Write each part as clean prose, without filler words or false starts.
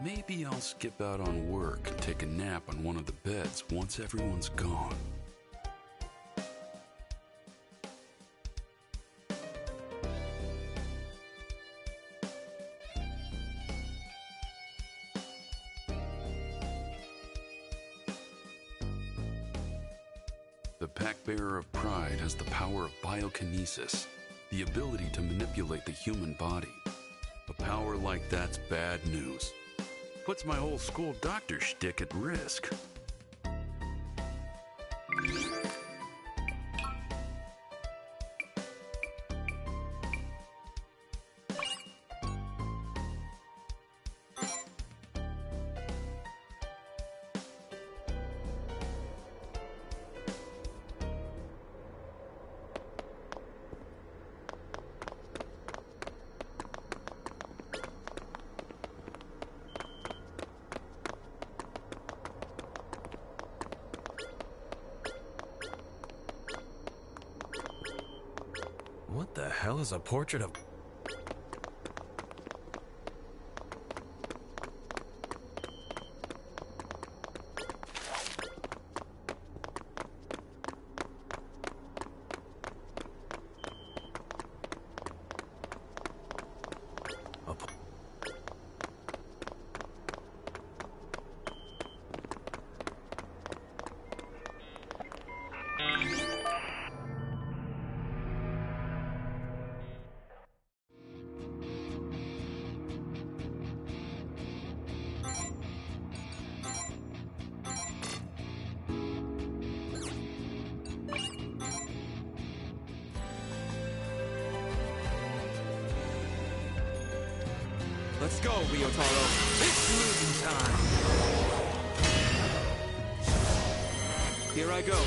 Maybe I'll skip out on work and take a nap on one of the beds once everyone's gone. The Pack-Bearer of Pride has the power of biokinesis, the ability to manipulate the human body. A power like that's bad news. Puts my old school doctor shtick at risk. What the hell is a portrait of... Let's go, Ryotaro. It's moving time. Here I go.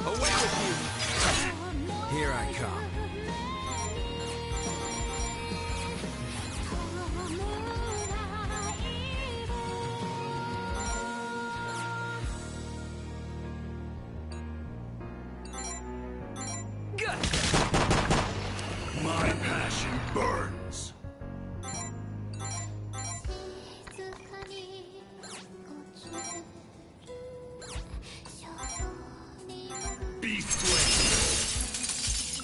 Away with you! Here I come. My passion burns.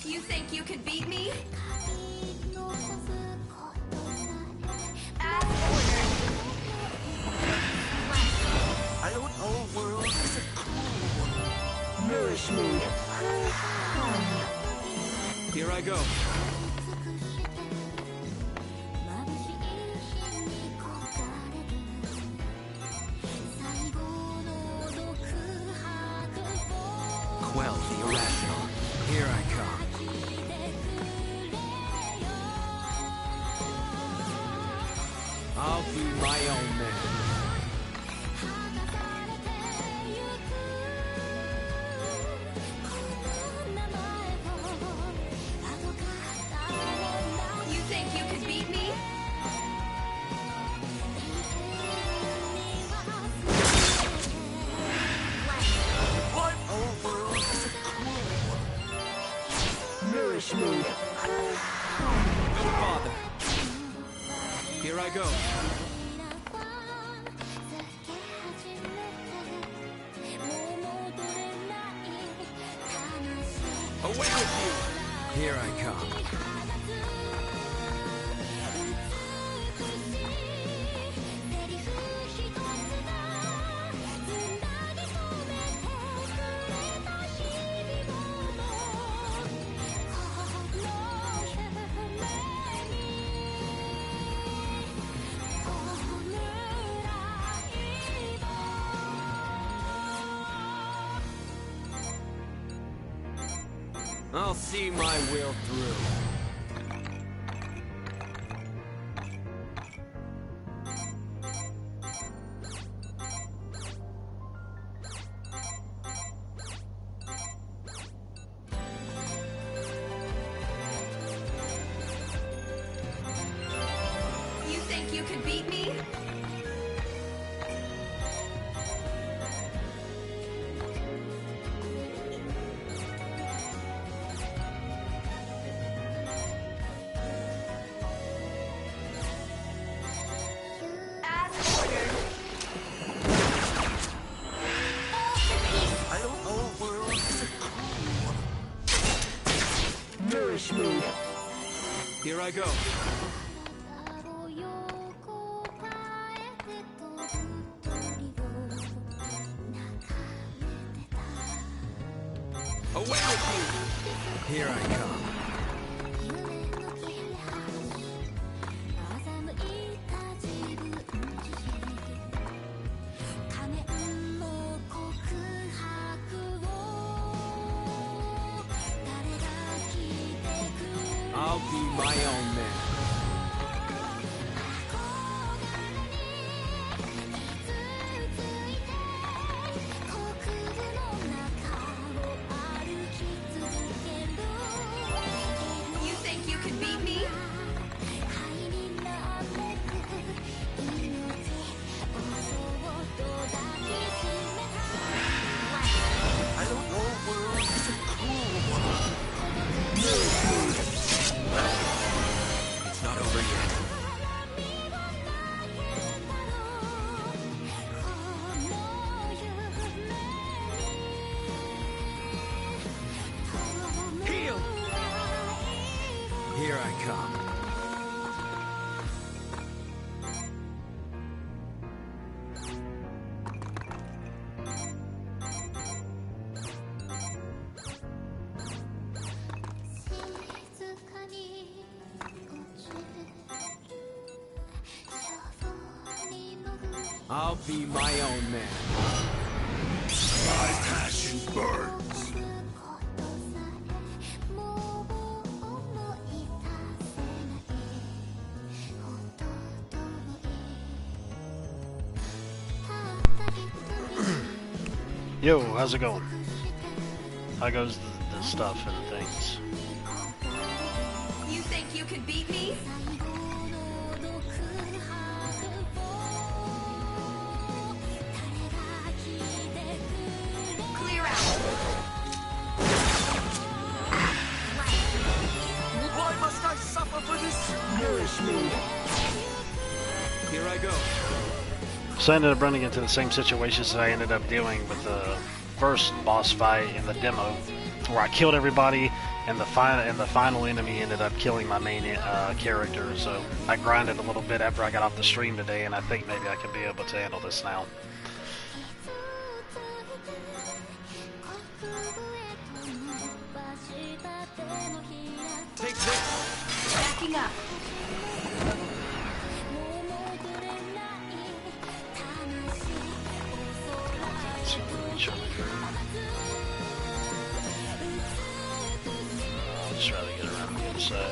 You think you could beat me? As ordered. I don't know, world is a cruel one. Nourish me. Here I go. Quell the irrational. Here I come. I'll be my own man. You think you could beat me? No bother. Here I go. Away with you! Here I come. I'll see my will through. You think you could beat me? As ordered. I don't know, world is a cruel one. Nourish me. Here I go. Away with you! Here I come. I'll be my own man. You think you could beat me? I don't know, world is a cruel one. It's not over yet. Heal! Here I come. I'll be my own man. My passion burns. Yo, how's it going? How goes the stuff and things? You think you could beat me? Clear out. Why must I suffer for this? Nourish me. Here I go. So I ended up running into the same situations that I ended up dealing with the first boss fight in the demo, where I killed everybody, and the final enemy ended up killing my main character. So I grinded a little bit after I got off the stream today, and I think maybe I could be able to handle this now. Take this. Backing up. I'll just try to get around the other side.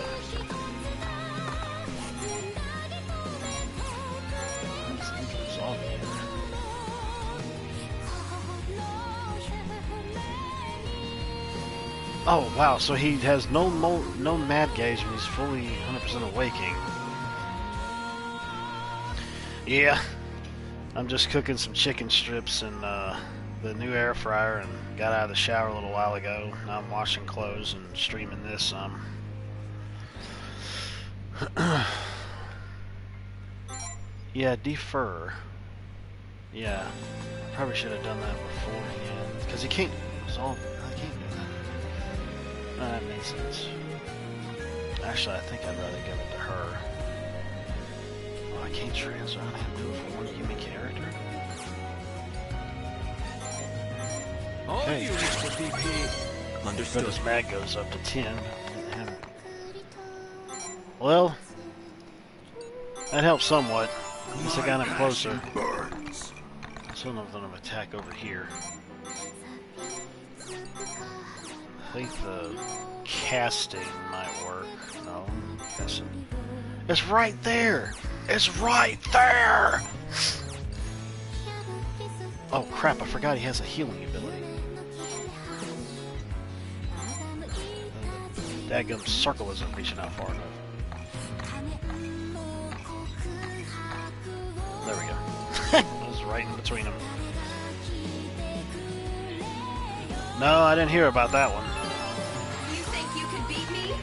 Oh wow, so he has no mad gauge when he's fully 100% awaking. Yeah, I'm just cooking some chicken strips and the new air fryer and got out of the shower a little while ago. Now I'm washing clothes and streaming this. Yeah, defer. Yeah, probably should have done that beforehand because he can't resolve. I can't do that. No, that makes sense. Actually, I think I'd rather give it to her. Oh, I can't transfer. I have to do it for one human character. Okay. But Understood. his mag goes up to 10. Well, that helps somewhat. At least I got him closer. Still nothing of attack over here. I think the casting might work. No, casting. It's right there! It's right there! Oh crap, I forgot he has a healing ability. Daggum circle isn't reaching out far enough. There we go. It was right in between them. No, I didn't hear about that one. You think you can beat me?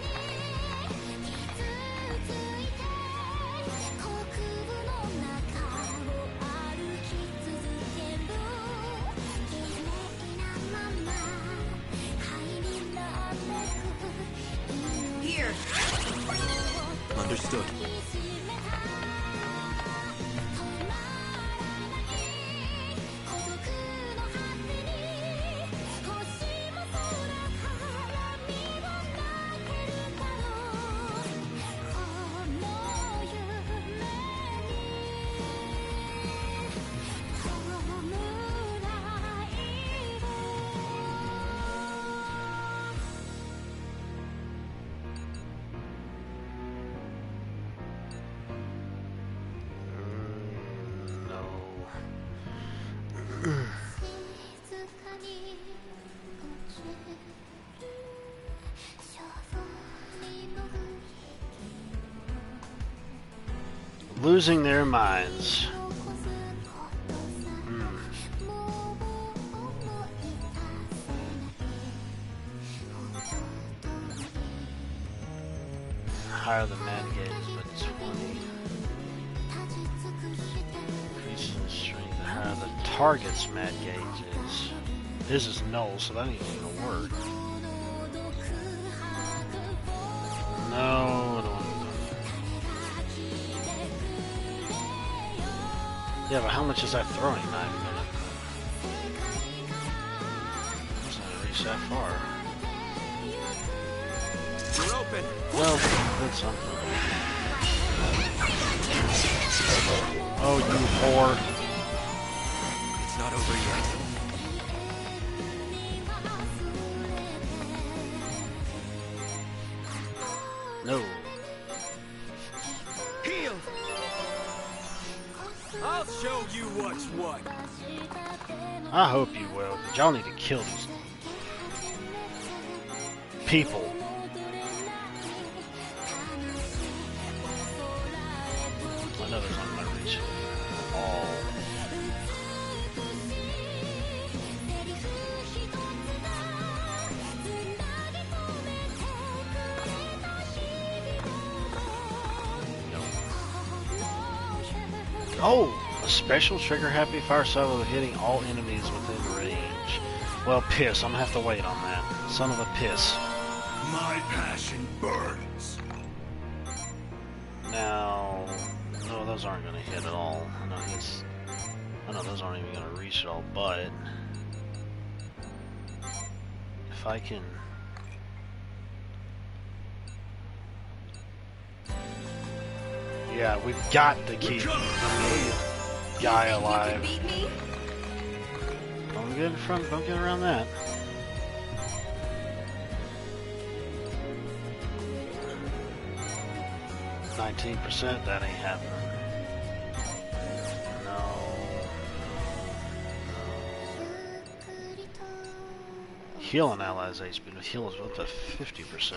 Here. Understood. Losing their minds. Higher the man gauge, but 20. Increases in strength. The higher the target's mad gauge is. His is null, so that ain't even gonna work. No, I don't want to do that. Yeah, but how much is that throwing knife? Doesn't reach that far. You're open. Well, that's something. Oh, you whore. It's not over yet. No. Heal. I'll show you what's what. I hope you will, but y'all need to kill these people. I know there's not my reach at all. Oh, a special trigger happy fire solo hitting all enemies within range. Well, piss. I'm gonna have to wait on that. Son of a piss. My passion burns. Now, no, those aren't gonna hit at all. I know those aren't even gonna reach at all. But if I can. Yeah, we've got to keep the guy alive. You can beat me? Don't get in front, don't get around that. %, that ain't happening. No. Healing allies HP, but heals up to 50%.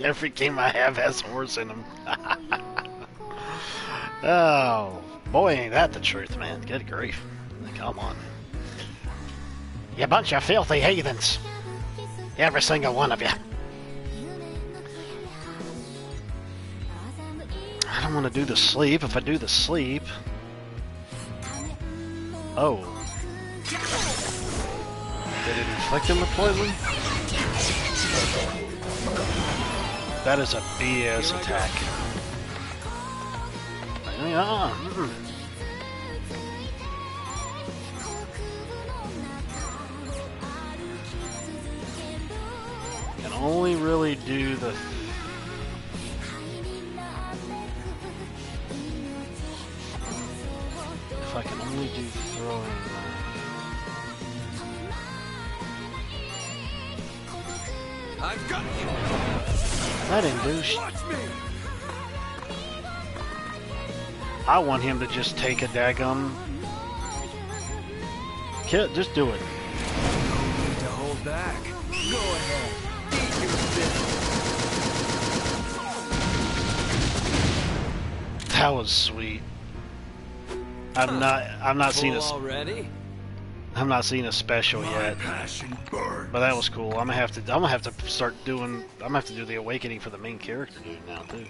Every game I have has horse in them. Oh, boy, ain't that the truth, man. Good grief. Come on. You bunch of filthy heathens. Every single one of you. I don't want to do the sleep. If I do the sleep... Oh. Did it inflict him with poison? That is a BS attack. Can only really do the... If I can only do throwing... I've got you. That didn't do I want him to just take a daggum. Just do it. No need to hold back. Go ahead. Eat your fill. That was sweet. I'm not seeing a already. I'm not seeing a special yet. But that was cool. I'm gonna have to start doing. I'm gonna have to do the awakening for the main character dude now too.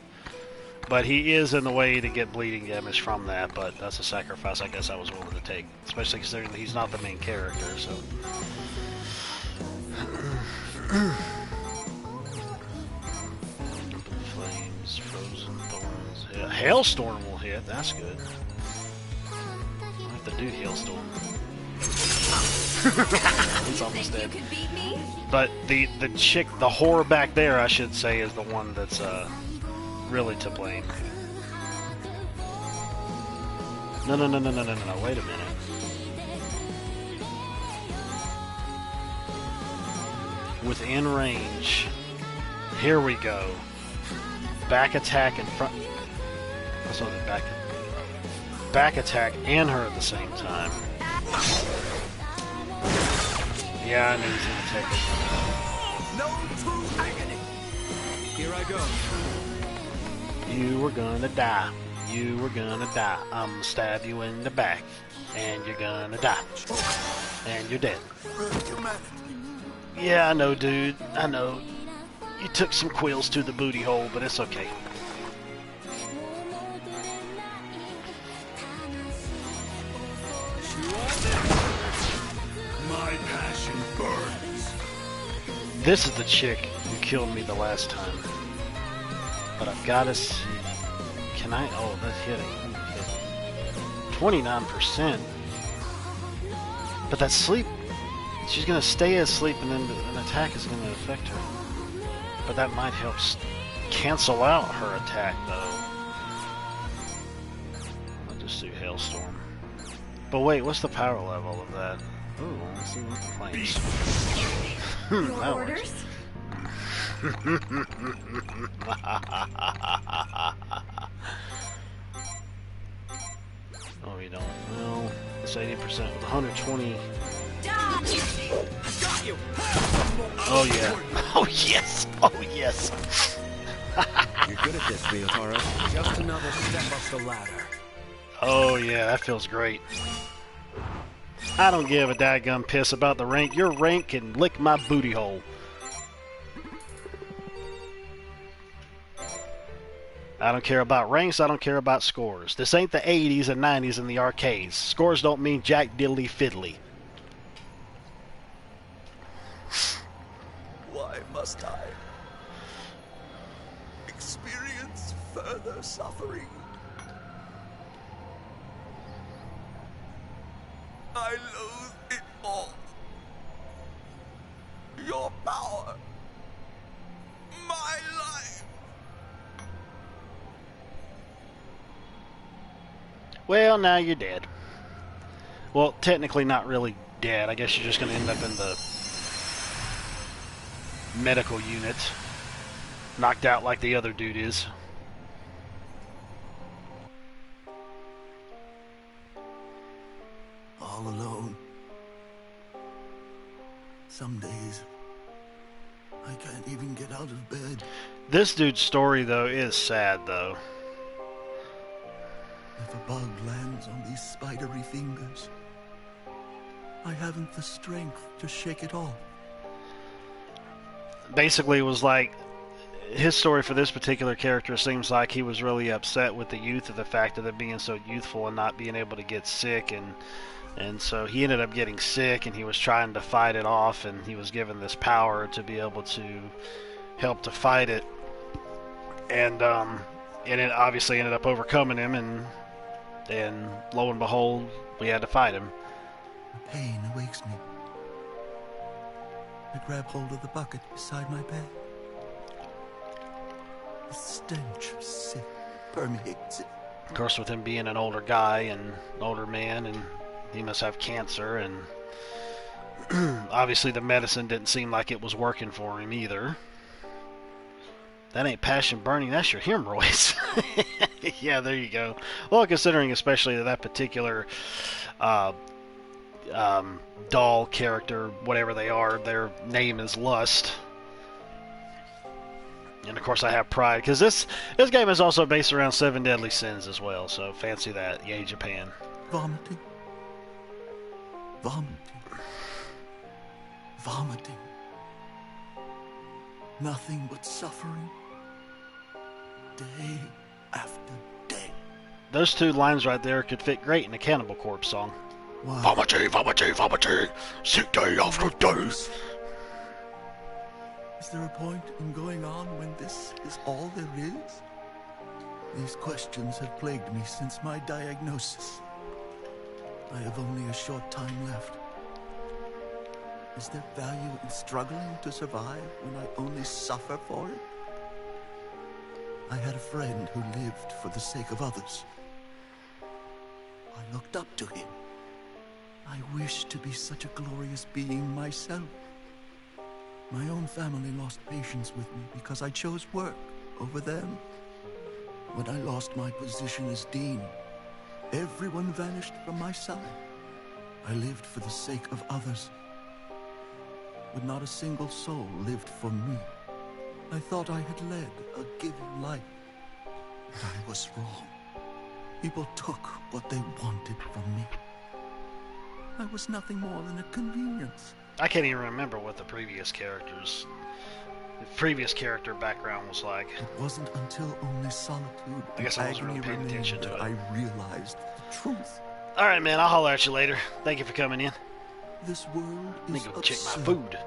But he is in the way to get bleeding damage from that. But that's a sacrifice I guess I was willing to take, especially considering that he's not the main character. So. Flames, frozen thorns. Yeah, hailstorm will hit. That's good. I have to do hailstorm. He's almost dead. But the chick, the whore back there, I should say, is the one that's really to blame. No, wait a minute. Within range. Here we go. Back attack in front. That's what the back attack and her at the same time. Yeah, I knew he was gonna take it. No true agony. Here I go. You were gonna die. You were gonna die. I'm gonna stab you in the back, and you're gonna die. And you're dead. Yeah, I know, dude. I know. You took some quills to the booty hole, but it's okay. My passion burns. This is the chick who killed me the last time. But I've got to see. Can I? Oh, that's hitting. 29%. But that sleep. She's going to stay asleep and then an attack is going to affect her. But that might help cancel out her attack, though. I'll just do Hailstorm. But wait, what's the power level of that? Ooh, let's see what the claims. Your orders? Oh, you don't. Well, it's 80% with 120. Got you. Oh, yeah. Oh, yes. Oh, yes. You're good at this, Ryotaro. Just another step up the ladder. Oh, yeah, that feels great. I don't give a dadgum piss about the rank. Your rank can lick my booty hole. I don't care about ranks. I don't care about scores. This ain't the 80s and 90s in the arcades. Scores don't mean jack diddly fiddly. Why must I experience further suffering? I loathe it all. Your power. My life. Well, now you're dead. Well, technically not really dead. I guess you're just going to end up in the medical unit. Knocked out like the other dude is. All alone. Some days, I can't even get out of bed. This dude's story, though, is sad, though. if a bug lands on these spidery fingers, I haven't the strength to shake it off. Basically, it was like his story for this particular character seems like he was really upset with the youth of the fact of them being so youthful and not being able to get sick, and so he ended up getting sick, and he was trying to fight it off, and he was given this power to be able to help to fight it, and it obviously ended up overcoming him, and lo and behold, we had to fight him. The pain awakes me. I grab hold of the bucket beside my bed. The stench of sick permeates it. Of course, with him being an older guy and an older man, and he must have cancer, and obviously the medicine didn't seem like it was working for him either. That ain't passion burning, that's your hemorrhoids. Yeah, there you go. Well, considering especially that particular doll character, whatever they are, their name is Lust. And of course I have Pride, because this game is also based around 7 Deadly Sins as well, so fancy that. Yay, Japan. Vomiting. Vomiting. Vomiting. Nothing but suffering. Day after day. Those two lines right there could fit great in a Cannibal Corpse song. Why? Vomiting, vomiting, vomiting, sick day after day. Is there a point in going on when this is all there is? These questions have plagued me since my diagnosis. I have only a short time left. Is there value in struggling to survive when I only suffer for it? I had a friend who lived for the sake of others. I looked up to him. I wished to be such a glorious being myself. My own family lost patience with me because I chose work over them. When I lost my position as dean, everyone vanished from my side. I lived for the sake of others, but not a single soul lived for me. I thought I had led a giving life, but I was wrong. People took what they wanted from me. I was nothing more than a convenience. I can't even remember what the previous character background was like. It wasn't until only solitude I guess and I wasn't really agony paying attention remained to that it. I realized the truth. Alright, man, I'll holler at you later. Thank you for coming in. This world Let me is go check my absurd. food.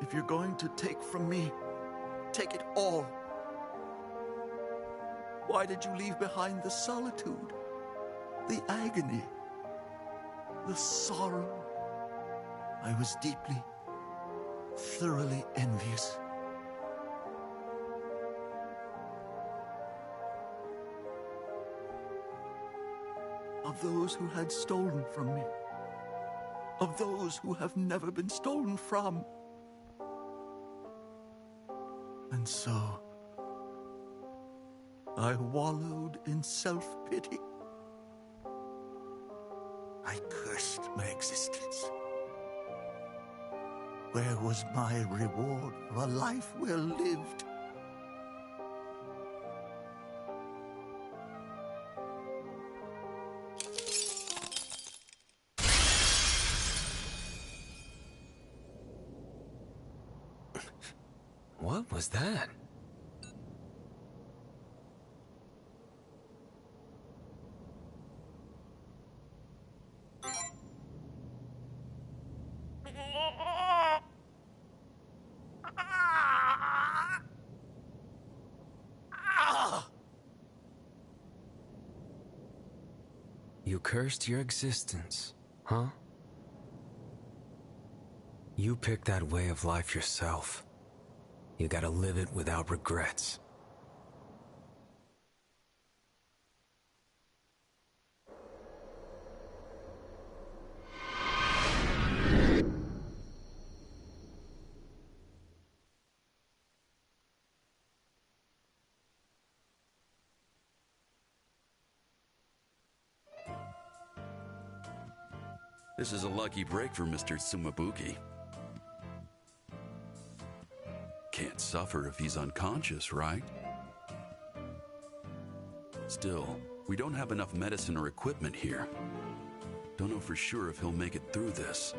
If you're going to take from me, take it all. Why did you leave behind the solitude, the agony, the sorrow? I was deeply, thoroughly envious. Of those who had stolen from me. Of those who have never been stolen from. And so, I wallowed in self-pity. I cursed my existence. Where was my reward for a life well lived? What was that? You cursed your existence, huh? You picked that way of life yourself. You gotta live it without regrets. This is a lucky break for Mr. Tsumabuki. Can't suffer if he's unconscious, right? Still, we don't have enough medicine or equipment here. Don't know for sure if he'll make it through this.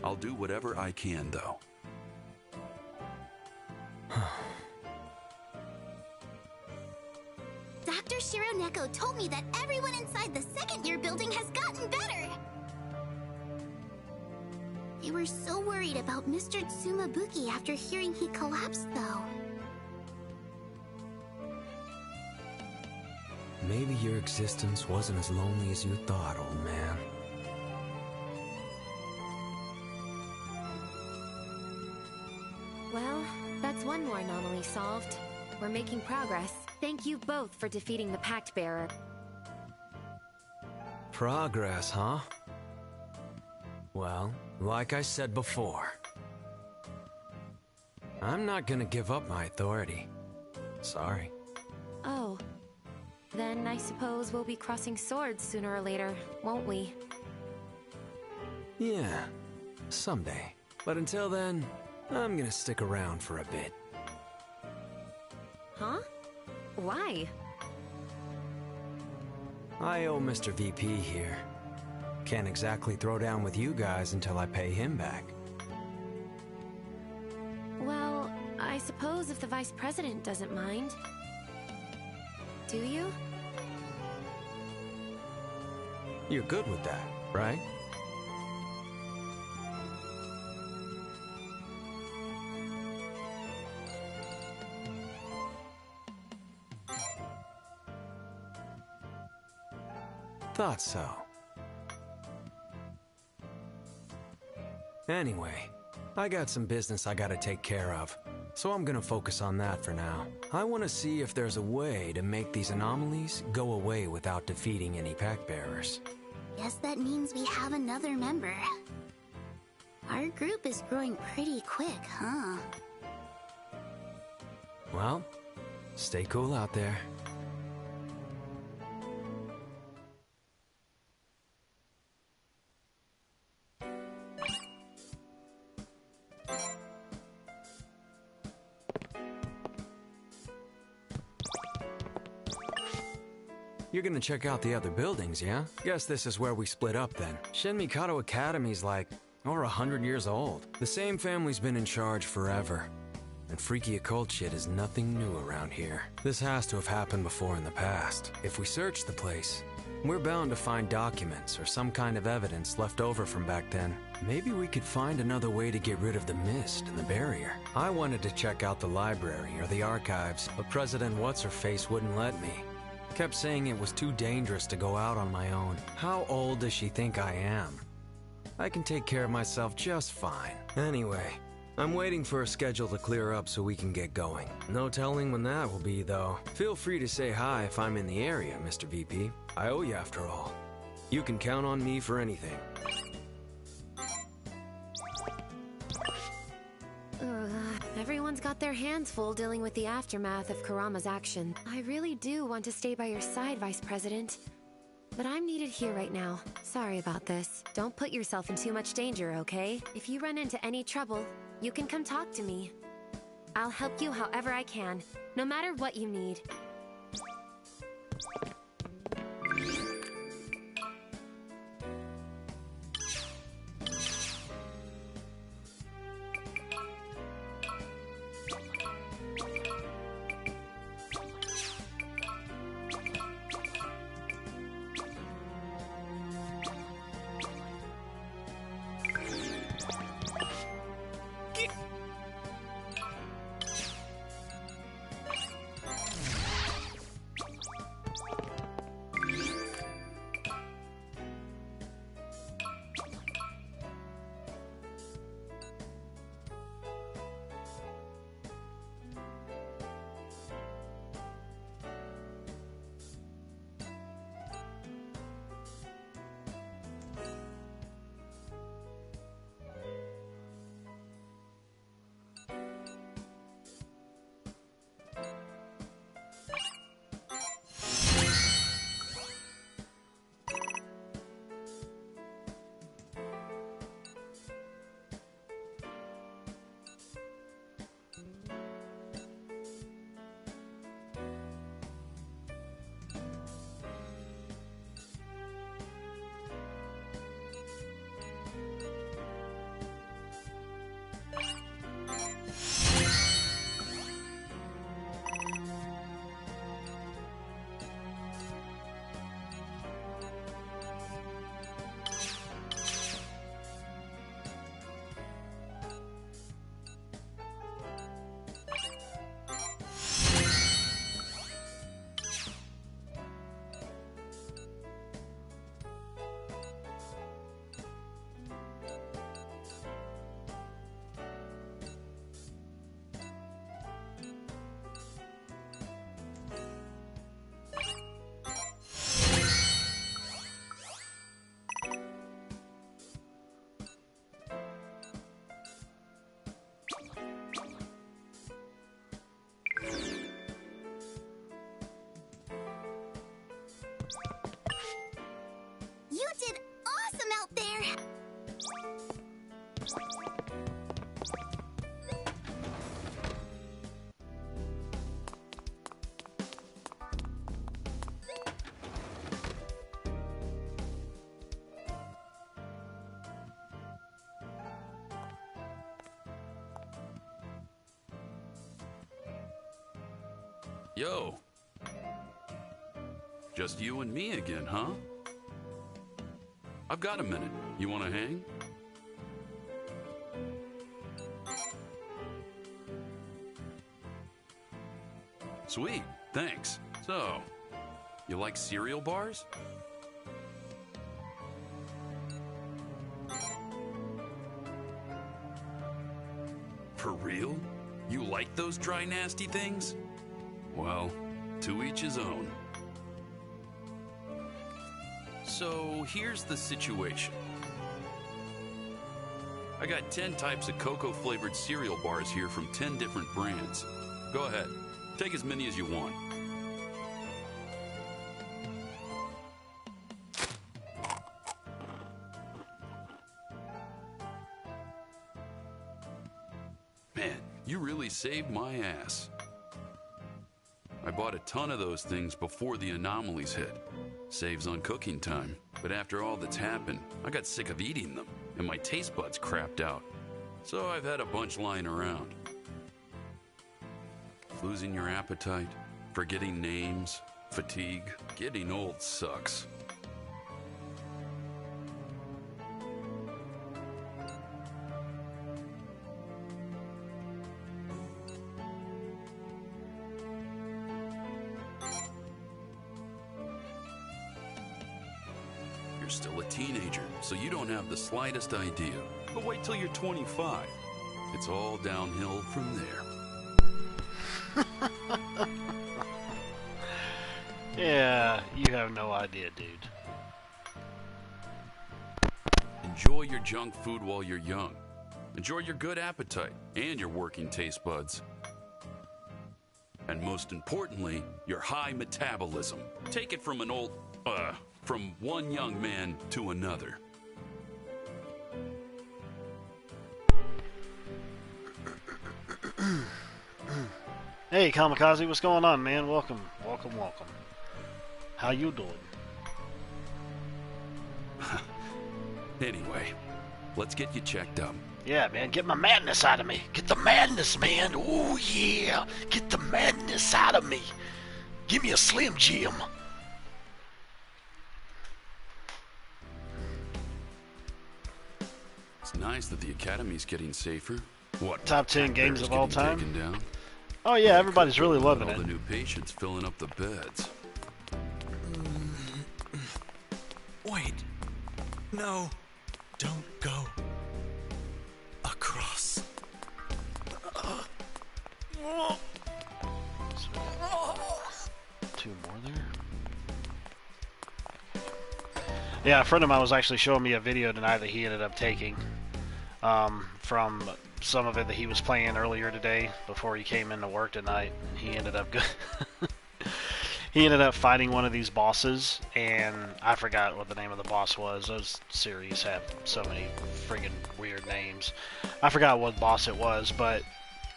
I'll do whatever I can, though. Dr. Shironeko told me that everyone inside the second-year building has gotten better. They were so worried about Mr. Tsumabuki after hearing he collapsed, though. Maybe your existence wasn't as lonely as you thought, old man. Well, that's one more anomaly solved. We're making progress. Thank you both for defeating the Pact Bearer. Progress, huh? Well, like I said before, I'm not gonna give up my authority. Sorry. Oh. Then I suppose we'll be crossing swords sooner or later, won't we? Yeah, someday. But until then, I'm gonna stick around for a bit. Huh? Why? I owe Mr. VP here. Can't exactly throw down with you guys until I pay him back. Well, I suppose if the Vice President doesn't mind. Do you? You're good with that, right? Thought so. Anyway, I got some business I gotta take care of, so I'm gonna focus on that for now. I wanna see if there's a way to make these anomalies go away without defeating any pack bearers. Guess that means we have another member. Our group is growing pretty quick, huh? Well, stay cool out there. You're gonna check out the other buildings, yeah? Guess this is where we split up then. Shin Mikado Academy's like over 100 years old. The same family's been in charge forever. And freaky occult shit is nothing new around here. This has to have happened before in the past. If we search the place, we're bound to find documents or some kind of evidence left over from back then. Maybe we could find another way to get rid of the mist and the barrier. I wanted to check out the library or the archives, but President What's-Her-Face wouldn't let me. Kept saying it was too dangerous to go out on my own. How old does she think I am? I can take care of myself just fine. Anyway, I'm waiting for a schedule to clear up so we can get going. No telling when that will be, though. Feel free to say hi if I'm in the area, Mr. VP. I owe you after all. You can count on me for anything. Everyone's got their hands full dealing with the aftermath of Kurama's action. I really do want to stay by your side, Vice President. But I'm needed here right now. Sorry about this. Don't put yourself in too much danger, okay? If you run into any trouble, you can come talk to me. I'll help you however I can, no matter what you need. You did awesome out there! Yo. Just you and me again, huh? I've got a minute. You want to hang? Sweet, thanks. So, you like cereal bars? For real? You like those dry, nasty things? Well, to each his own. So, here's the situation. I got 10 types of cocoa-flavored cereal bars here from 10 different brands. Go ahead, take as many as you want. Man, you really saved my ass. I bought a ton of those things before the anomalies hit. Saves on cooking time. But after all that's happened, I got sick of eating them, and my taste buds crapped out. So I've had a bunch lying around. Losing your appetite, forgetting names, fatigue. Getting old sucks. You're still a teenager, so you don't have the slightest idea. But wait till you're 25. It's all downhill from there. Yeah, you have no idea, dude. Enjoy your junk food while you're young. Enjoy your good appetite and your working taste buds. And most importantly, your high metabolism. Take it from from one young man to another. Hey, Kamikaze, what's going on, man? Welcome, welcome, welcome. How you doing? Anyway, let's get you checked up. Yeah, man, get my madness out of me. Get the madness, man. Oh, yeah. Get the madness out of me. Give me a Slim Jim. It's nice that the Academy's getting safer. What? Top 10 games of all time? Taken down? Oh, yeah, everybody's really loving all it. the new patients filling up the beds. Wait. No. Don't go. Across. Two more there. Yeah, a friend of mine was actually showing me a video tonight that he ended up taking from some of it that he was playing earlier today before he came into work tonight. He ended up he ended up fighting one of these bosses, and I forgot what the name of the boss was. Those series have so many friggin' weird names. I forgot what boss it was, but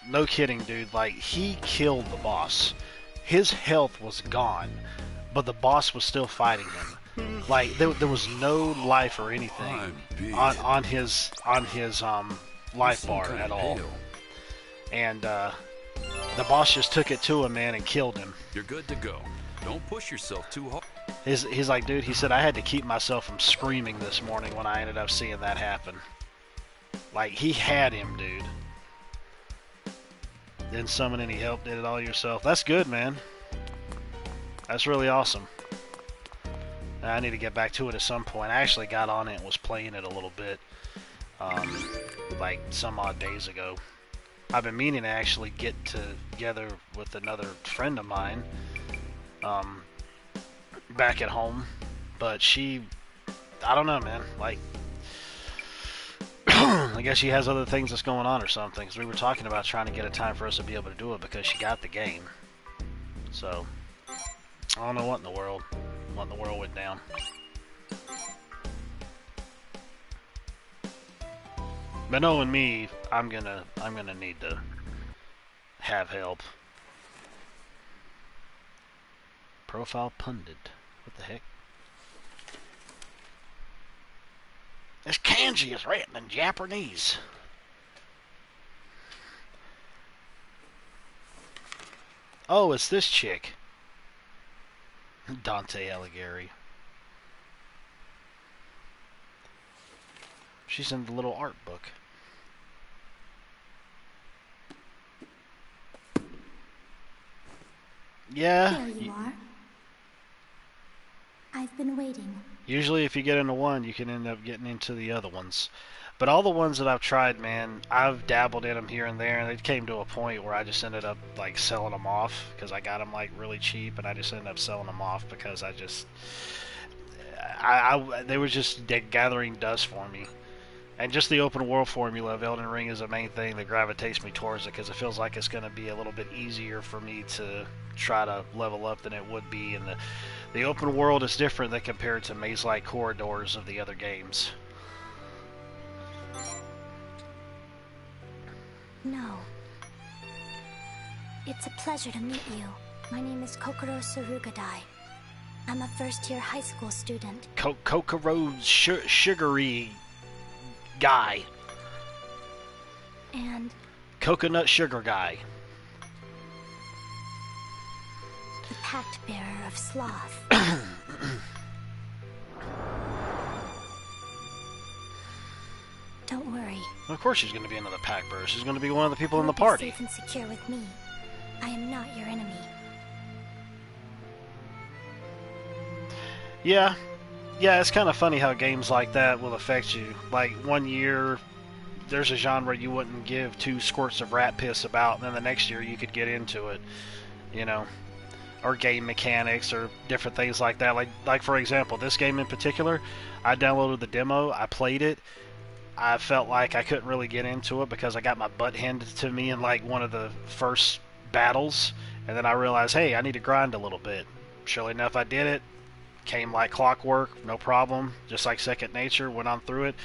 no kidding, dude. Like, he killed the boss. His health was gone, but the boss was still fighting him. Like, there was no life or anything on his life bar at all. And the boss just took it to him, man, and killed him. You're good to go. Don't push yourself too hard. He's like, dude, he said, I had to keep myself from screaming this morning when I ended up seeing that happen. Like, he had him, dude. Didn't summon any help, did it all yourself. That's good, man. That's really awesome. I need to get back to it at some point. I actually got on it and was playing it a little bit, like some odd days ago. I've been meaning to actually get together with another friend of mine back at home, but she, I don't know, man, like, I guess she has other things that's going on or something, because we were talking about trying to get a time for us to be able to do it because she got the game. So, I don't know what in the world went down. But knowing me, I'm gonna need to have help. Profile pundit. What the heck? This kanji is written in Japanese. Oh, it's this chick. Dante Alighieri. She's in the little art book. Yeah. There you are. I've been waiting. Usually if you get into one, you can end up getting into the other ones. But all the ones that I've tried, man, I've dabbled in them here and there, and it came to a point where I just ended up, like, selling them off, because I got them, like, really cheap, and I just ended up selling them off because I just... they were just gathering dust for me. And just the open world formula of Elden Ring is the main thing that gravitates me towards it, because it feels like it's going to be a little bit easier for me to try to level up than it would be, and the open world is different than compared to maze-like corridors of the other games. No. It's a pleasure to meet you. My name is Kokoro Surugadai. I'm a first-year high school student. Kokoro sugary guy. And Coconut sugar guy. the pact bearer of sloth. Don't worry. Of course she's going to be another pack bearer. She's going to be one of the people in the You'll be party. safe and secure with me. I am not your enemy. Yeah, Yeah, it's kind of funny how games like that will affect you. Like, one year, there's a genre you wouldn't give 2 squirts of rat piss about, and then the next year you could get into it, you know, or game mechanics or different things like that. Like for example, this game in particular, I downloaded the demo, I played it, I felt like I couldn't really get into it because I got my butt handed to me in like one of the first battles, and then I realized, hey, I need to grind a little bit. Surely enough, I did it. Came like clockwork, no problem, just like second nature, went on through it.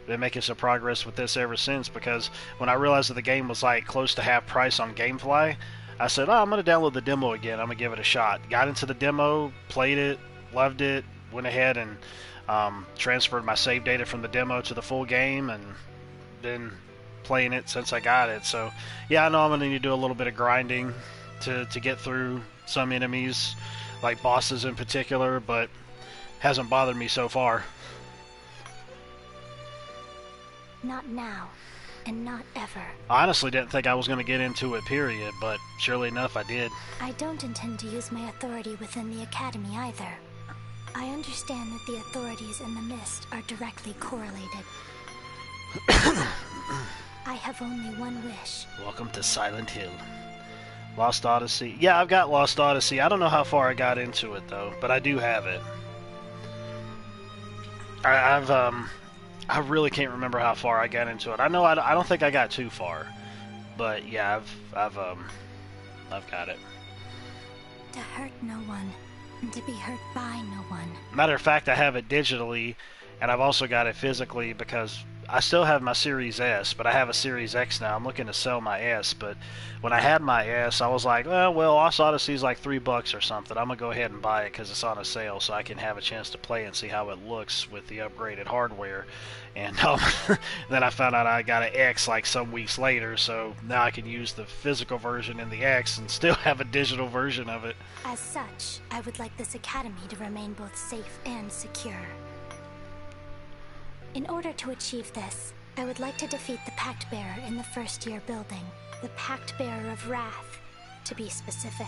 Been making some progress with this ever since, because when I realized that the game was like close to half price on GameFly, I said, oh, I'm going to download the demo again, I'm going to give it a shot. Got into the demo, played it, loved it, went ahead and transferred my save data from the demo to the full game, and been playing it since I got it. So yeah, I know I'm going to need to do a little bit of grinding to get through some enemies, like bosses in particular, but hasn't bothered me so far. Not now, and not ever. I honestly didn't think I was going to get into it, period, but surely enough I did. I don't intend to use my authority within the Academy either. I understand that the authorities in the Mist are directly correlated. I have only one wish. Welcome to Silent Hill. Lost Odyssey. Yeah, I've got Lost Odyssey. I don't know how far I got into it, though, but I do have it. I really can't remember how far I got into it. I know I don't think I got too far, but yeah, I've got it. To hurt no one, and to be hurt by no one. Matter of fact, I have it digitally, and I've also got it physically, because I still have my Series S, but I have a Series X now. I'm looking to sell my S, but when I had my S, I was like, well, Lost Odyssey's like $3 or something. I'm going to go ahead and buy it because it's on a sale, so I can have a chance to play and see how it looks with the upgraded hardware. And then I found out I got an X like some weeks later, so now I can use the physical version in the X and still have a digital version of it. As such, I would like this academy to remain both safe and secure. In order to achieve this, I would like to defeat the Pact Bearer in the first-year building. The Pact Bearer of Wrath, to be specific.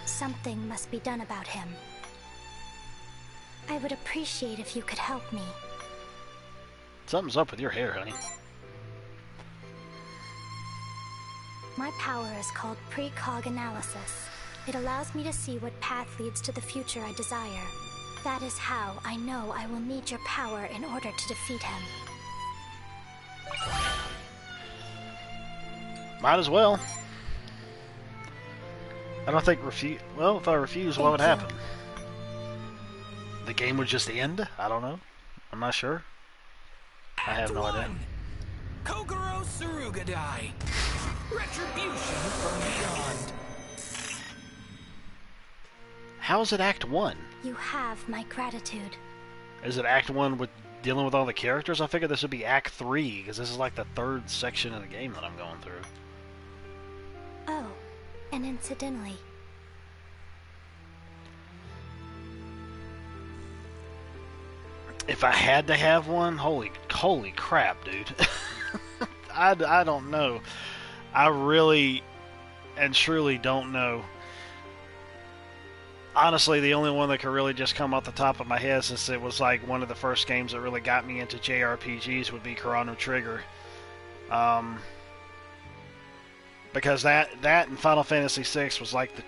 Something must be done about him. I would appreciate if you could help me. Something's up with your hair, honey. My power is called Precog Analysis. It allows me to see what path leads to the future I desire. That is how I know I will need your power in order to defeat him. Might as well. I don't think well, if I refuse, what would happen? The game would just end? I don't know. I'm not sure. I have no idea. Kokoro Tsurugadai. Retribution from beyond. How is it Act 1? You have my gratitude. Is it Act 1 with dealing with all the characters? I figured this would be Act 3, because this is like the third section of the game that I'm going through. Oh, and incidentally... If I had to have one, holy crap, dude. I don't know. I really and truly don't know. Honestly, the only one that could really just come off the top of my head, since it was like one of the first games that really got me into JRPGs, would be Chrono Trigger. Because that and Final Fantasy VI was like the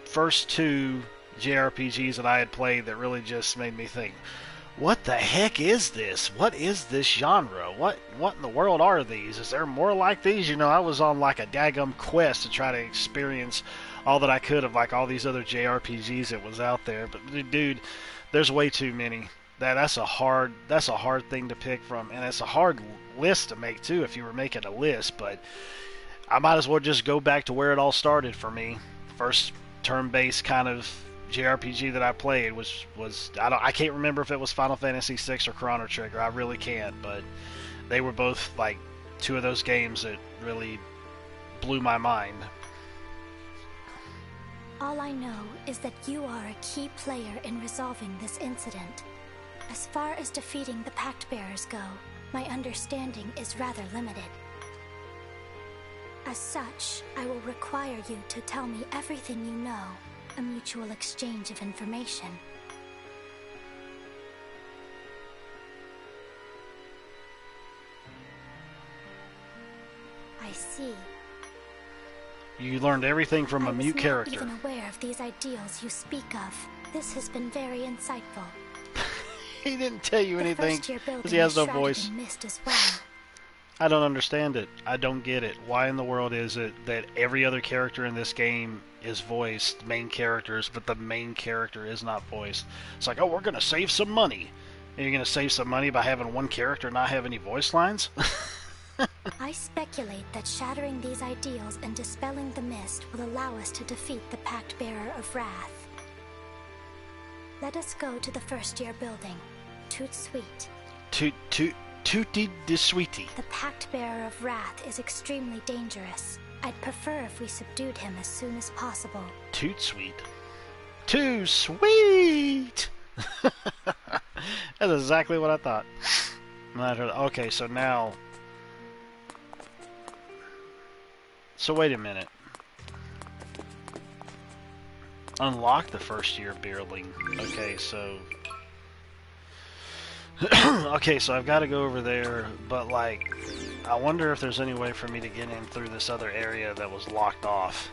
first 2 JRPGs that I had played that really just made me think, what the heck is this? What is this genre? What in the world are these? Is there more like these? You know, I was on like a daggum quest to try to experience all that I could of like all these other JRPGs that was out there. But dude, there's way too many. That's a hard thing to pick from, and it's a hard list to make too if you were making a list. But I might as well just go back to where it all started for me. First turn-based kind of JRPG that I played was I can't remember if it was Final Fantasy VI or Chrono Trigger. I really can't, but they were both like 2 of those games that really blew my mind. All I know is that you are a key player in resolving this incident. As far as defeating the Pact Bearers go, my understanding is rather limited. As such, I will require you to tell me everything you know, a mutual exchange of information. I see. You learned everything from a mute character. I was not even aware of these ideals you speak of. This has been very insightful. He didn't tell you anything because he has no voice. Mist as well. I don't understand it. I don't get it. Why in the world is it that every other character in this game is voiced, main characters, but the main character is not voiced? It's like, oh, we're going to save some money. And you're going to save some money by having one character not have any voice lines? I speculate that shattering these ideals and dispelling the mist will allow us to defeat the Pact Bearer of Wrath. Let us go to the first-year building. Toot sweet. Tutti de sweetie. The Pact Bearer of Wrath is extremely dangerous. I'd prefer if we subdued him as soon as possible. Toot sweet. Too sweet! That's exactly what I thought. Okay, so now... So wait a minute. Unlock the first-year beerling. Okay, so... Okay, so I've got to go over there, but like, I wonder if there's any way for me to get in through this other area that was locked off.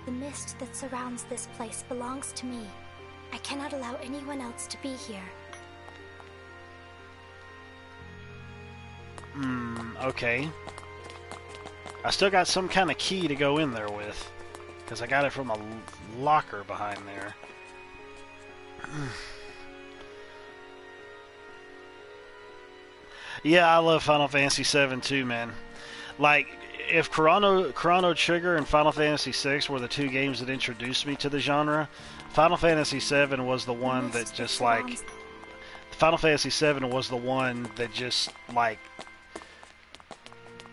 The mist that surrounds this place belongs to me. I cannot allow anyone else to be here. Okay. I still got some kind of key to go in there with, because I got it from a locker behind there. Yeah, I love Final Fantasy VII too, man. Like, if Chrono Trigger and Final Fantasy VI were the two games that introduced me to the genre, Final Fantasy VII was the one that just, like... Final Fantasy VII was the one that just, like,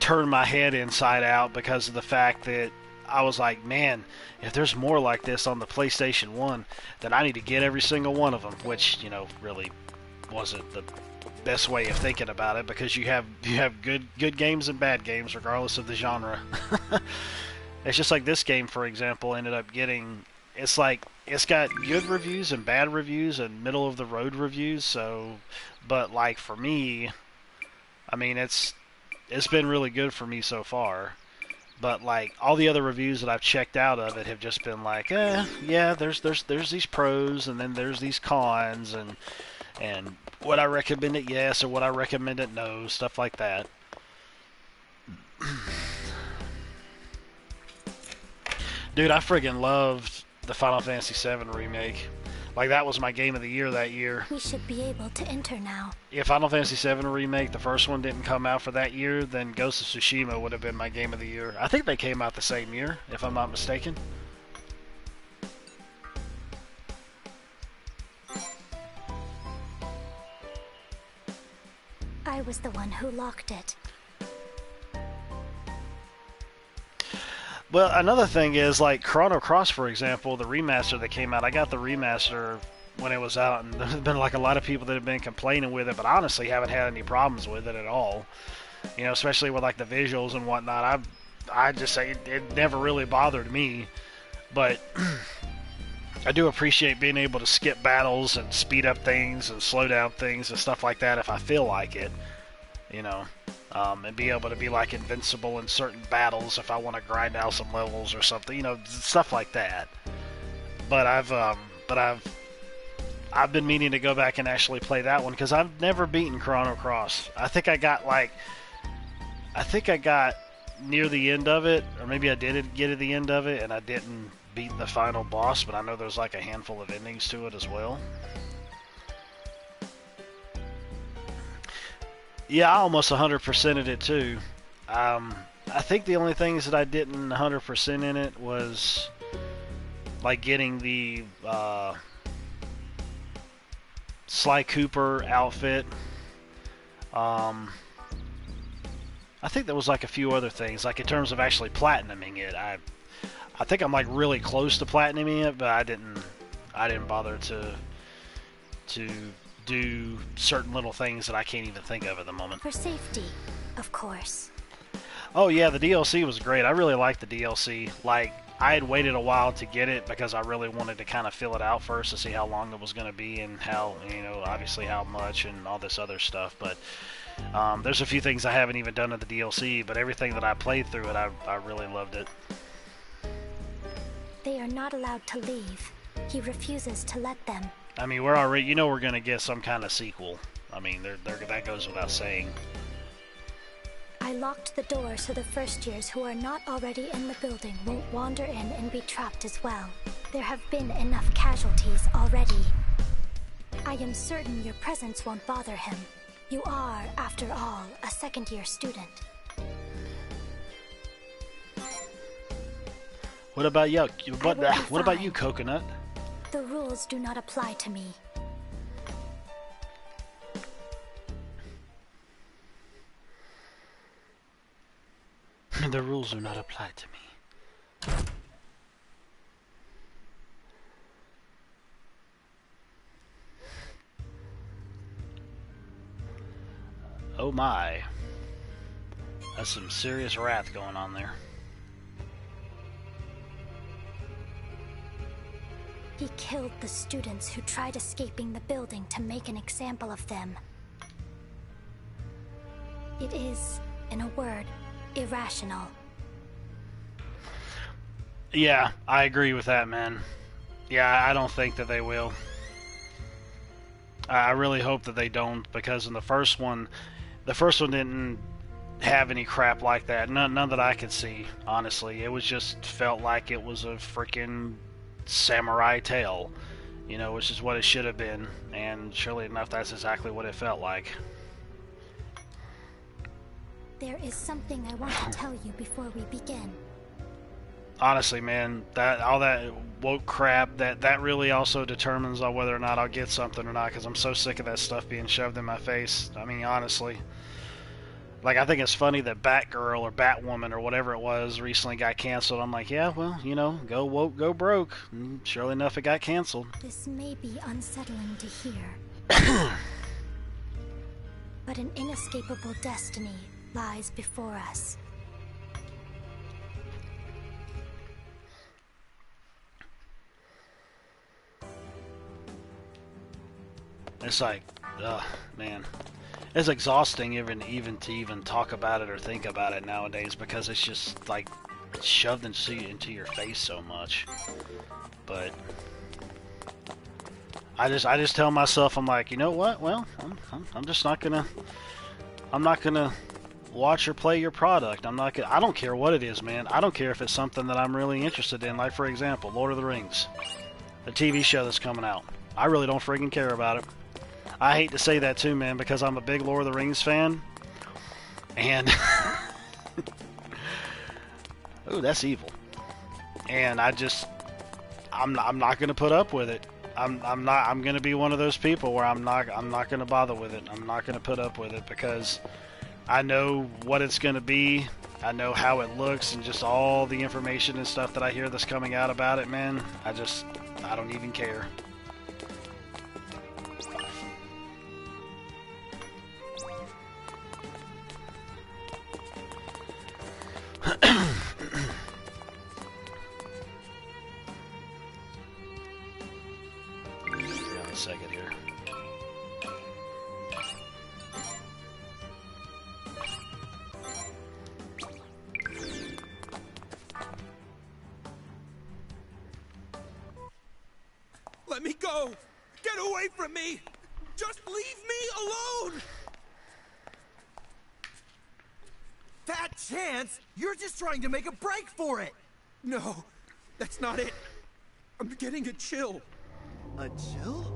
turned my head inside out because of the fact that I was like, man, if there's more like this on the PlayStation 1, then I need to get every single one of them, which, you know, really wasn't the best way of thinking about it, because you have good games and bad games regardless of the genre. It's just like this game, for example, ended up getting, it's like, it's got good reviews and bad reviews and middle of the road reviews, so, but like for me, I mean, it's been really good for me so far. But like all the other reviews that I've checked out of it have just been like, yeah, there's these pros and then there's these cons, and would I recommend it? Yes, or would I recommend it? No, stuff like that. Dude, I friggin' loved the Final Fantasy VII remake. Like, that was my game of the year that year. We should be able to enter now. If Final Fantasy VII Remake, the first one, didn't come out for that year, then Ghost of Tsushima would have been my game of the year. I think they came out the same year, if I'm not mistaken. I was the one who locked it. Well, another thing is, like, Chrono Cross, for example, the remaster that came out, I got the remaster when it was out, and there's been, like, a lot of people that have been complaining with it, but honestly haven't had any problems with it at all. You know, especially with, like, the visuals and whatnot. I just say it never really bothered me, but I do appreciate being able to skip battles and speed up things and slow down things and stuff like that if I feel like it, you know. And be able to be like invincible in certain battles if I want to grind out some levels or something, you know, stuff like that. But I've been meaning to go back and actually play that one because I've never beaten Chrono Cross. I think I got near the end of it, or maybe I did get to the end of it and I didn't beat the final boss, but I know there's like a handful of endings to it as well. Yeah, I almost 100%ed it too. I think the only things that I didn't 100% in it was like getting the Sly Cooper outfit. I think there was like a few other things, like in terms of actually platinuming it. I think I'm like really close to platinuming it, but I didn't bother to do certain little things that I can't even think of at the moment. For safety, of course. Oh yeah, the DLC was great. I really liked the DLC. Like, I had waited a while to get it because I really wanted to kind of fill it out first to see how long it was going to be and how, you know, obviously how much and all this other stuff. But There's a few things I haven't even done in the DLC, but everything that I played through it, I really loved it. They are not allowed to leave. He refuses to let them. I mean, we're already, you know, we're gonna get some kind of sequel. I mean, that goes without saying. I locked the door so the first years who are not already in the building won't wander in and be trapped as well. There have been enough casualties already. I am certain your presence won't bother him. You are, after all, a second-year student. What about you? What about you, Coconut? The rules do not apply to me. The rules do not apply to me. Oh my. That's some serious wrath going on there. He killed the students who tried escaping the building to make an example of them. It is, in a word, irrational. Yeah, I agree with that, man. Yeah, I don't think that they will. I really hope that they don't, because in the first one didn't have any crap like that. None that I could see, honestly. It was just felt like it was a freaking samurai tale, you know, which is what it should have been. And surely enough, that's exactly what it felt like. There is something I want to tell you before we begin. Honestly, man, all that woke crap, that really also determines on whether or not I'll get something or not, because I'm so sick of that stuff being shoved in my face. I mean, honestly. Like, I think it's funny that Batgirl or Batwoman or whatever it was recently got canceled. I'm like, yeah, well, you know, go woke, go broke. And surely enough, it got canceled. This may be unsettling to hear. But an inescapable destiny lies before us. It's like, man. It's exhausting even to talk about it or think about it nowadays, because it's just like shoved into your face so much. But I just tell myself, I'm like, you know what? Well, I'm just not gonna. I'm not gonna watch or play your product. I don't care what it is, man. I don't care if it's something that I'm really interested in. Like, for example, Lord of the Rings, the TV show that's coming out. I really don't friggin' care about it. I hate to say that too, man, because I'm a big Lord of the Rings fan. And ooh, that's evil. And I'm not gonna put up with it. I'm gonna be one of those people where I'm not gonna bother with it. I'm not gonna put up with it, because I know what it's gonna be. I know how it looks, and just all the information and stuff that I hear that's coming out about it, man. I don't even care. Second here. Let me go! Get away from me! Just leave me alone! Fat chance! You're just trying to make a break for it! No, that's not it. I'm getting a chill. A chill?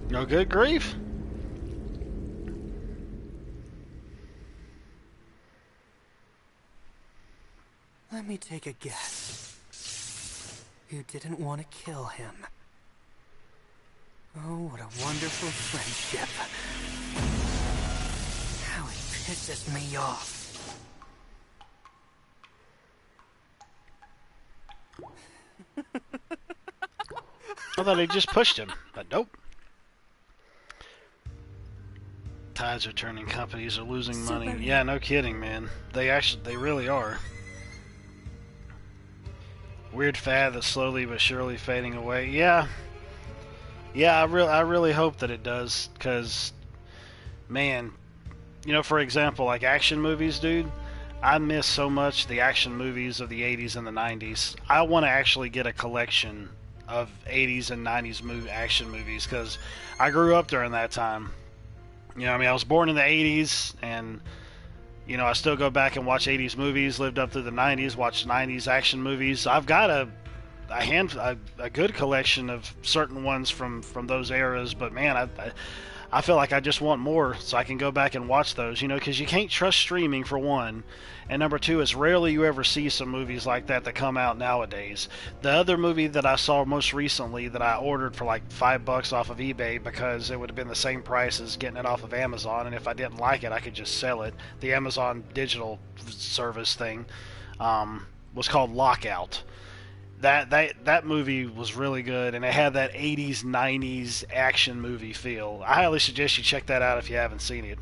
No good grief. Let me take a guess. You didn't want to kill him. Oh, what a wonderful friendship. How it pisses me off. I thought he just pushed him, but nope. Tides are turning, companies are losing money. Yeah, no kidding, man. They really are. Weird fad that's slowly but surely fading away. Yeah. Yeah, I really hope that it does, because, man, you know, for example, like action movies, dude, I miss so much the action movies of the 80s and the 90s. I want to actually get a collection of 80s and 90s action movies, because I grew up during that time. You know, I mean, I was born in the 80s, and, you know, I still go back and watch 80s movies, lived up through the 90s, watched 90s action movies. I've got a good collection of certain ones from those eras, but man, I feel like I just want more so I can go back and watch those, you know, because you can't trust streaming, for one, and number two, it's rarely you ever see some movies like that come out nowadays. The other movie that I saw most recently that I ordered for like $5 off of eBay, because it would have been the same price as getting it off of Amazon, and if I didn't like it, I could just sell it. The Amazon digital service thing was called Lockout. That movie was really good, and it had that 80s, 90s action movie feel. I highly suggest you check that out if you haven't seen it.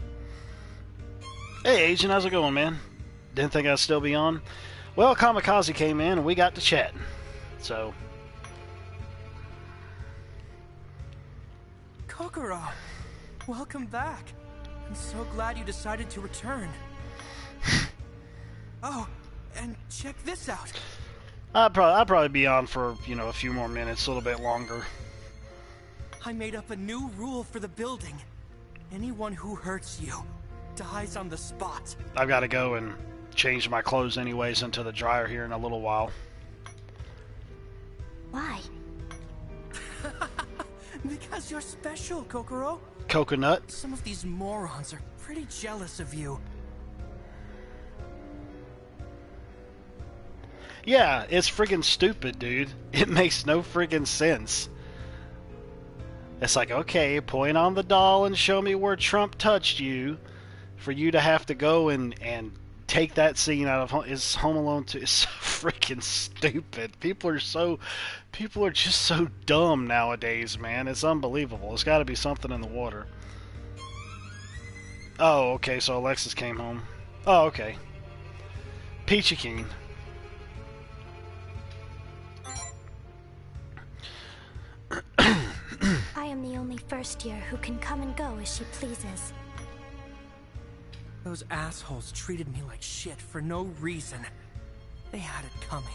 Hey, Agent, how's it going, man? Didn't think I'd still be on. Well, Kamikaze came in, and we got to chatting. So... Kokoro, welcome back. I'm so glad you decided to return. Oh, and check this out. I'd probably be on for, you know, a few more minutes, a little bit longer. I made up a new rule for the building. Anyone who hurts you dies on the spot. I've got to go and change my clothes anyways into the dryer here in a little while. Why? Because you're special, Kokoro. Coconut. Some of these morons are pretty jealous of you. Yeah, it's friggin' stupid, dude. It makes no friggin' sense. It's like, okay, point on the doll and show me where Trump touched you, for you to have to go and take that scene out of Home Alone 2. It's so freaking stupid. People are just so dumb nowadays, man. It's unbelievable. It's got to be something in the water. Oh, okay, so Alexis came home. Oh, okay. Peachy Keen. I am the only first year who can come and go as she pleases. Those assholes treated me like shit for no reason. They had it coming.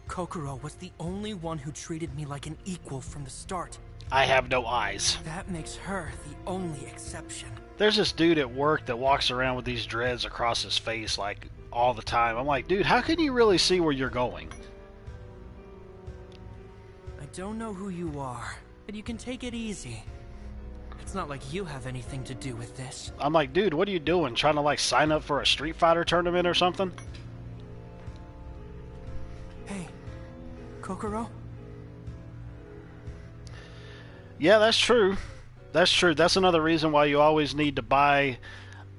Kokoro was the only one who treated me like an equal from the start. I have no eyes. That makes her the only exception. There's this dude at work that walks around with these dreads across his face like all the time. I'm like, dude, how can you really see where you're going? I don't know who you are, but you can take it easy. It's not like you have anything to do with this. I'm like, dude, what are you doing? Trying to like sign up for a Street Fighter tournament or something? Hey, Kokoro? Yeah, that's true. That's true. That's another reason why you always need to buy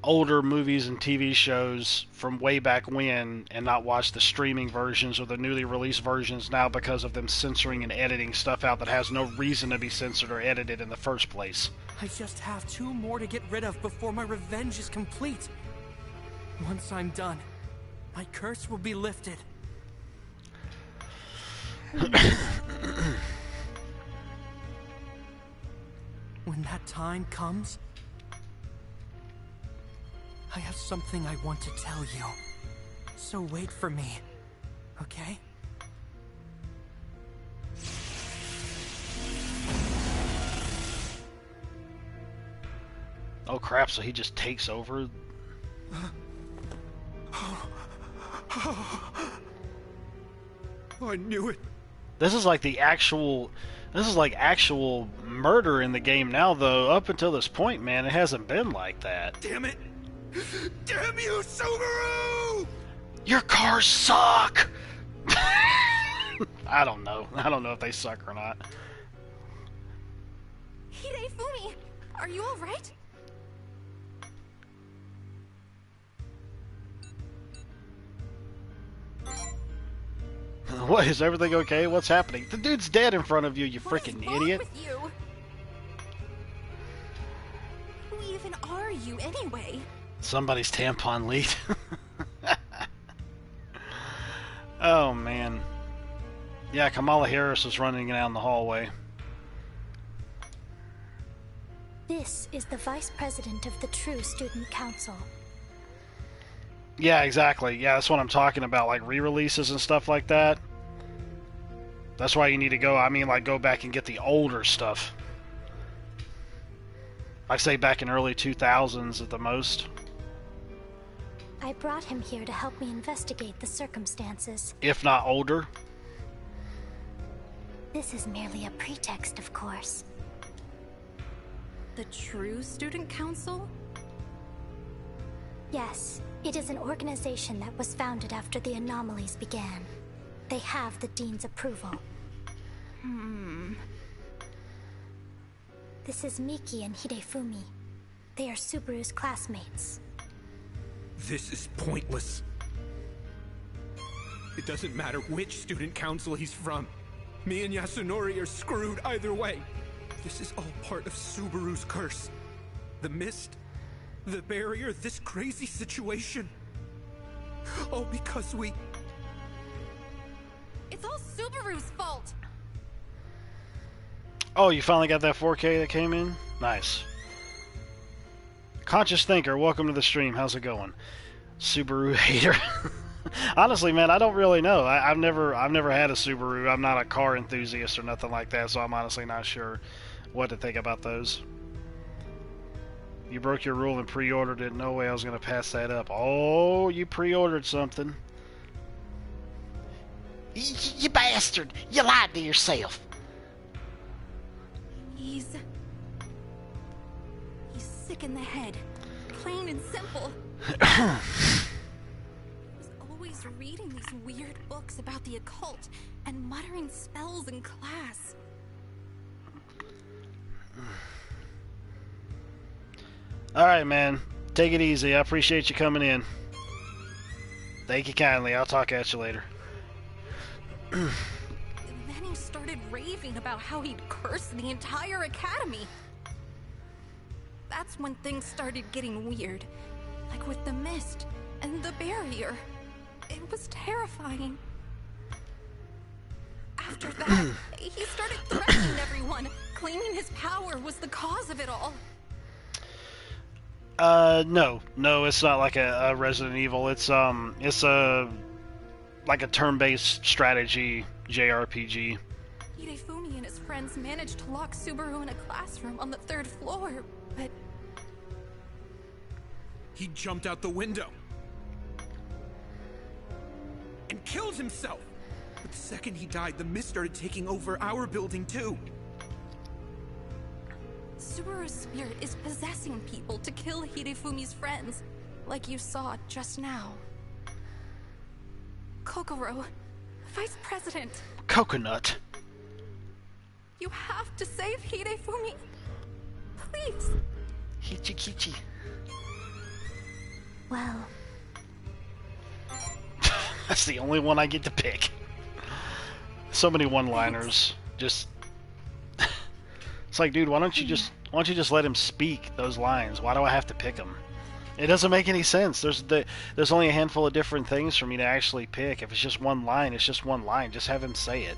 older movies and TV shows from way back when and not watch the streaming versions or the newly released versions now, because of them censoring and editing stuff out that has no reason to be censored or edited in the first place. I just have 2 more to get rid of before my revenge is complete. Once I'm done, my curse will be lifted. When that time comes, I have something I want to tell you. So wait for me, okay? Oh crap, so he just takes over? I knew it. This is like actual murder in the game now, though. Up until this point, man, it hasn't been like that. Damn it! Damn you, Subaru! Your cars suck! I don't know. I don't know if they suck or not. Hidefumi, are you alright? What, is everything okay? What's happening? The dude's dead in front of you, you freaking idiot. With you? Who even are you, anyway? Somebody's tampon leaked. Oh, man. Yeah, Kamala Harris is running down the hallway. This is the Vice President of the True Student Council. Yeah, exactly. Yeah, that's what I'm talking about, like re-releases and stuff like that. That's why you need to go, I mean, like, go back and get the older stuff. I'd say back in early 2000s at the most. I brought him here to help me investigate the circumstances. If not older. This is merely a pretext, of course. The True Student Council? Yes, it is an organization that was founded after the anomalies began. They have the Dean's approval. This is Miki and Hidefumi. They are Subaru's classmates. This is pointless. It doesn't matter which student council he's from. Me and Yasunori are screwed either way. This is all part of Subaru's curse. The mist, the barrier, this crazy situation. All because we... It's all Subaru's fault! Oh, you finally got that 4K that came in? Nice. Conscious Thinker, welcome to the stream. How's it going? Subaru hater. Honestly, man, I don't really know. I've never had a Subaru. I'm not a car enthusiast or nothing like that, so I'm honestly not sure what to think about those. You broke your rule and pre-ordered it. No way I was going to pass that up. Oh, you pre-ordered something. You bastard! You lied to yourself. He's sick in the head. Plain and simple. He was always reading these weird books about the occult and muttering spells in class. Alright, man. Take it easy. I appreciate you coming in. Thank you kindly. I'll talk at you later. And then he started raving about how he'd cursed the entire academy. That's when things started getting weird. Like with the mist and the barrier. It was terrifying. After that, he started threatening everyone, claiming his power was the cause of it all. No, it's not like a Resident Evil. It's a like a turn-based strategy JRPG. Hidefumi and his friends managed to lock Subaru in a classroom on the 3rd floor, but he jumped out the window and killed himself. But the second he died, the mist started taking over our building too. Subaru's spirit is possessing people to kill Hidefumi's friends, like you saw just now. Kokoro, Vice President. Coconut. You have to save Hidefumi. Please. Hichi-kichi. Well, that's the only one I get to pick. So many one-liners. Just it's like, dude, why don't you just let him speak those lines? Why do I have to pick them? It doesn't make any sense. There's only a handful of different things for me to actually pick. If it's just one line, it's just one line. Just have him say it.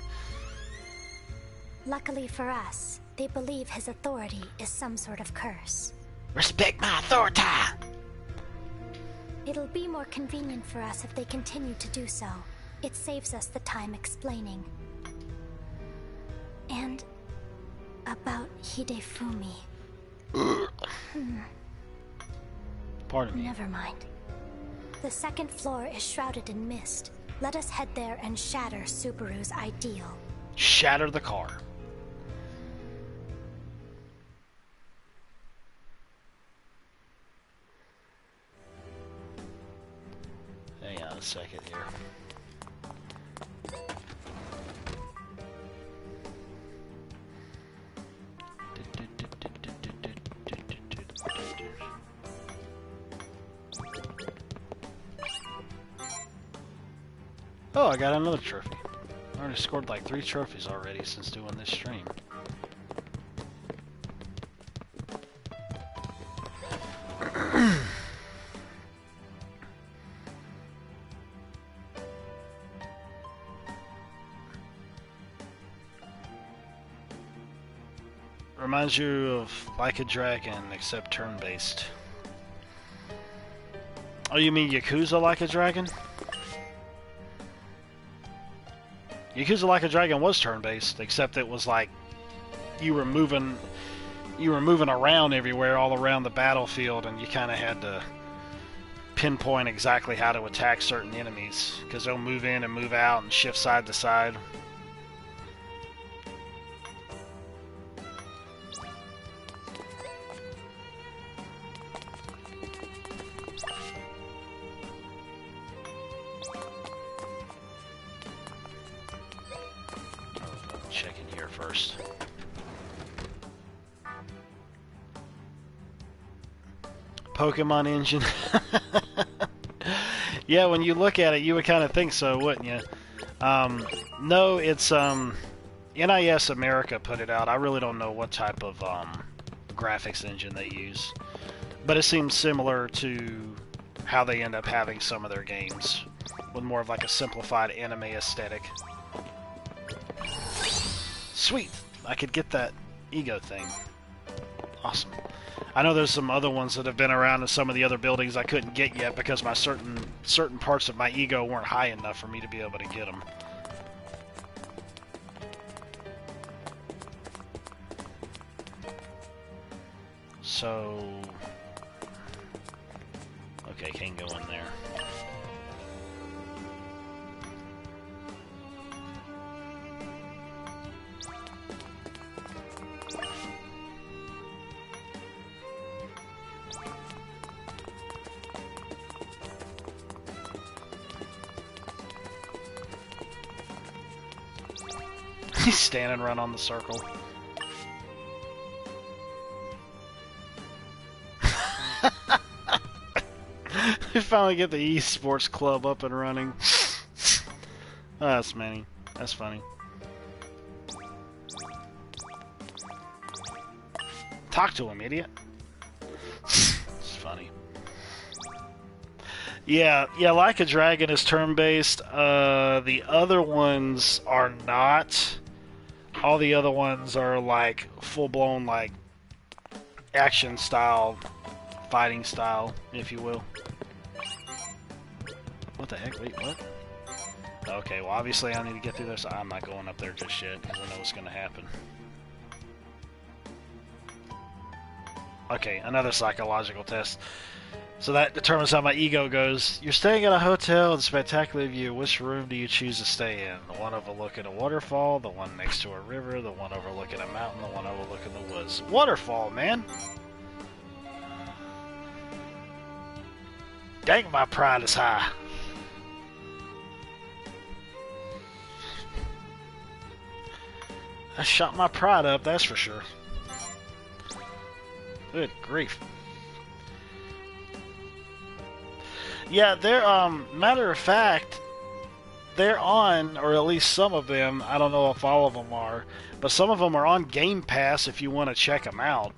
luckily for us, they believe his authority is some sort of curse. Respect my authority! It'll be more convenient for us if they continue to do so. It saves us the time explaining. And about Hidefumi. Pardon me. Never mind. The 2nd floor is shrouded in mist. Let us head there and shatter Subaru's ideal. Shatter the car. Hang on a second here. Oh, I got another trophy. I already scored like 3 trophies already since doing this stream. Reminds you of Like a Dragon, except turn-based. Oh, you mean Yakuza Like a Dragon? Yakuza Like a Dragon was turn-based, except it was like you were moving around everywhere, all around the battlefield, and you kind of had to pinpoint exactly how to attack certain enemies, because they'll move in and move out and shift side to side. Check in here first. Pokemon engine. Yeah, when you look at it, you would kind of think so, wouldn't you? No, it's NIS America put it out. I really don't know what type of graphics engine they use, but it seems similar to how they end up having some of their games, with more of like a simplified anime aesthetic. Sweet! I could get that ego thing. Awesome. I know there's some other ones that have been around in some of the other buildings I couldn't get yet because my certain parts of my ego weren't high enough for me to be able to get them. So... okay, can't go in there. He's standing right on the circle. We finally get the esports club up and running. Oh, that's funny. That's funny. Talk to him, idiot. It's funny. Yeah, Like a Dragon is turn-based. The other ones are not. All the other ones are like full-blown like action style, fighting style, if you will. What the heck? Wait, what? Okay, well obviously I need to get through this. I'm not going up there just yet because I know what's going to happen. Okay, another psychological test. So that determines how my ego goes. You're staying at a hotel with a spectacular view. Which room do you choose to stay in? The one overlooking a waterfall, the one next to a river, the one overlooking a mountain, the one overlooking the woods. Waterfall, man! Dang, my pride is high. I shot my pride up, that's for sure. Good grief. Yeah, they're, matter of fact, they're on, or at least some of them, I don't know if all of them are, but some of them are on Game Pass if you want to check them out.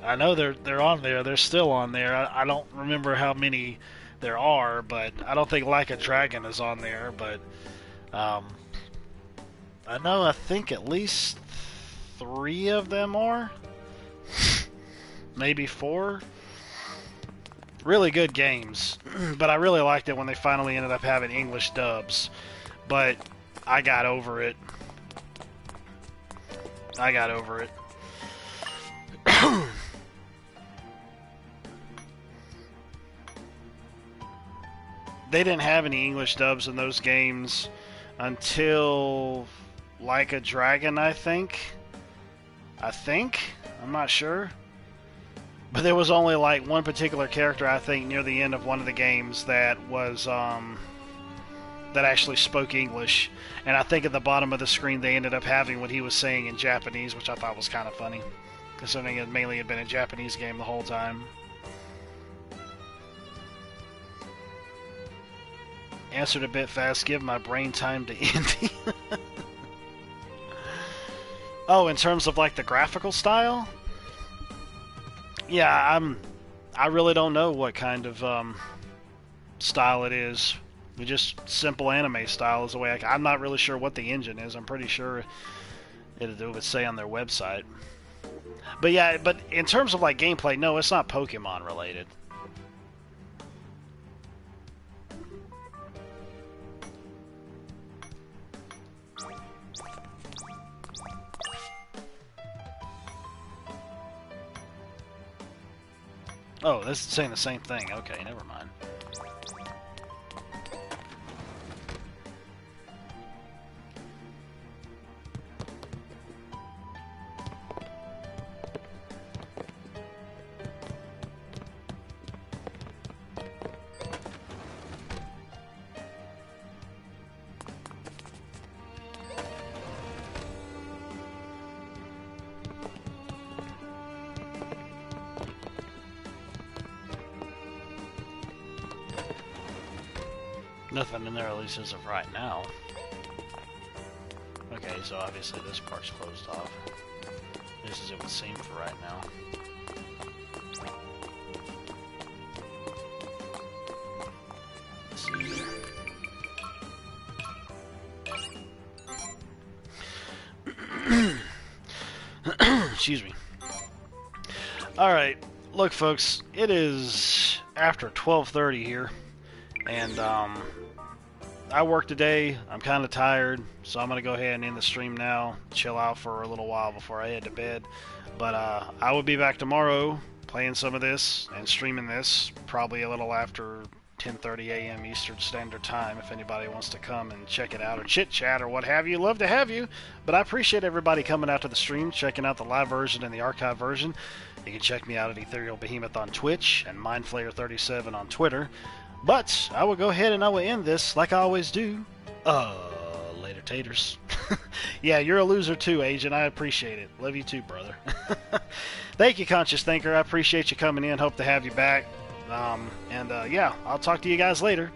I know they're on there, they're still on there. I don't remember how many there are, but I don't think Like a Dragon is on there, but, I know, I think at least 3 of them are. Maybe 4. Really good games, but I really liked it when they finally ended up having English dubs, but I got over it. I got over it. They didn't have any English dubs in those games until Like a Dragon, I think. I'm not sure. But there was only like one particular character, I think, near the end of one of the games that was, that actually spoke English. And I think at the bottom of the screen they ended up having what he was saying in Japanese, which I thought was kind of funny, considering it mainly had been a Japanese game the whole time. Answered a bit fast, give my brain time to empty. Oh, in terms of like the graphical style? Yeah, I really don't know what kind of style it is. Just simple anime style is the way I'm not really sure what the engine is. I'm pretty sure it would say on their website. But yeah, but in terms of like gameplay, no, it's not Pokemon related. Oh, this is saying the same thing. Okay, never mind. Nothing in there, at least as of right now. Okay, so obviously this part's closed off. Just as it would seem for right now. Let's see here. Excuse me. Alright, look folks, it is after 12:30 here. And I worked today. I'm kind of tired, so I'm going to go ahead and end the stream now, chill out for a little while before I head to bed. But I will be back tomorrow playing some of this and streaming this, probably a little after 10:30 a.m. Eastern Standard Time if anybody wants to come and check it out or chit-chat or what have you. Love to have you, but I appreciate everybody coming out to the stream, checking out the live version and the archive version. You can check me out at Ethereal Behemoth on Twitch and MindFlayer37 on Twitter. But I will go ahead and I will end this like I always do. Later taters. Yeah, you're a loser too, Agent. I appreciate it. Love you too, brother. Thank you, Conscious Thinker. I appreciate you coming in. Hope to have you back. Yeah, I'll talk to you guys later.